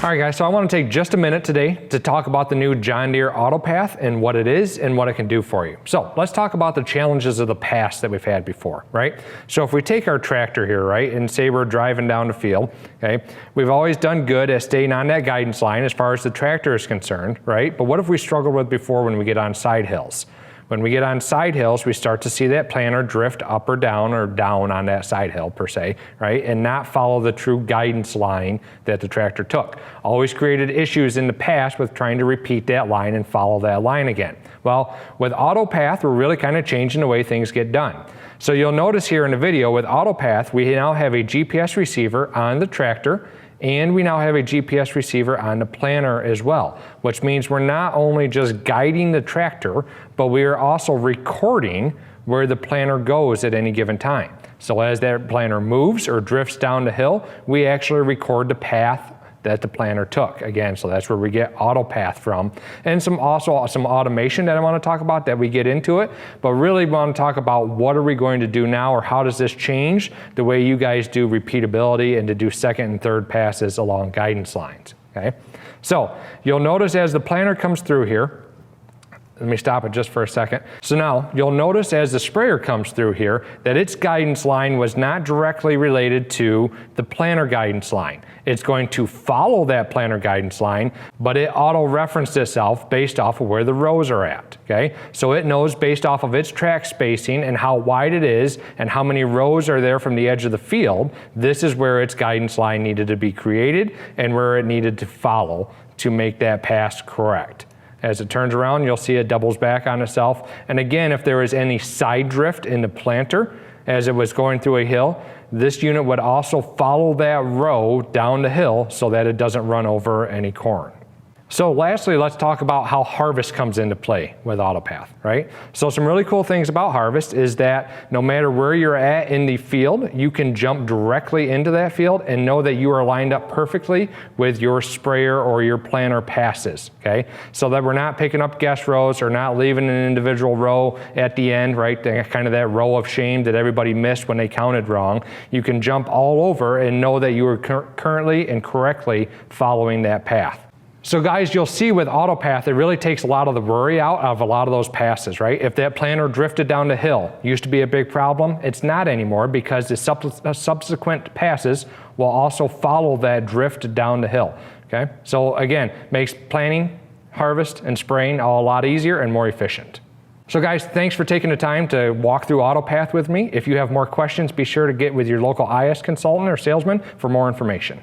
All right guys, so I want to take just a minute today to talk about the new John Deere AutoPath and what it is and what it can do for you. So let's talk about the challenges of the past that we've had before, right? So if we take our tractor here, right, and say we're driving down the field, okay, we've always done good at staying on that guidance line as far as the tractor is concerned, right? But what if we struggled with before when we get on side hills? When we get on side hills, we start to see that planter drift up or down on that side hill per se, right? And not follow the true guidance line that the tractor took. Always created issues in the past with trying to repeat that line and follow that line again. Well, with AutoPath, we're really kind of changing the way things get done. So you'll notice here in the video with AutoPath, we now have a GPS receiver on the tractor, and we now have a GPS receiver on the planter as well, which means we're not only just guiding the tractor, but we are also recording where the planter goes at any given time. So as that planter moves or drifts down the hill, we actually record the path that the planter took. Again, so that's where we get AutoPath from. And also some automation that I want to talk about that we get into it, but really want to talk about what are we going to do now, or how does this change the way you guys do repeatability and to do second and third passes along guidance lines, okay? So you'll notice as the planter comes through here, let me stop it just for a second. So now you'll notice as the sprayer comes through here that its guidance line was not directly related to the planter guidance line. It's going to follow that planter guidance line, but it auto-referenced itself based off of where the rows are at, okay? So it knows based off of its track spacing and how wide it is and how many rows are there from the edge of the field, this is where its guidance line needed to be created and where it needed to follow to make that pass correct. As it turns around, you'll see it doubles back on itself. And again, if there was any side drift in the planter as it was going through a hill, this unit would also follow that row down the hill so that it doesn't run over any corn. So lastly, let's talk about how harvest comes into play with AutoPath, right? So some really cool things about harvest is that no matter where you're at in the field, you can jump directly into that field and know that you are lined up perfectly with your sprayer or your planter passes, okay? So that we're not picking up guest rows or not leaving an individual row at the end, right? Kind of that row of shame that everybody missed when they counted wrong. You can jump all over and know that you are currently and correctly following that path. So guys, you'll see with AutoPath, it really takes a lot of the worry out of a lot of those passes, right? If that planter drifted down the hill, used to be a big problem, it's not anymore because the subsequent passes will also follow that drift down the hill, okay? So again, makes planting, harvest, and spraying all a lot easier and more efficient. So guys, thanks for taking the time to walk through AutoPath with me. If you have more questions, be sure to get with your local IS consultant or salesman for more information.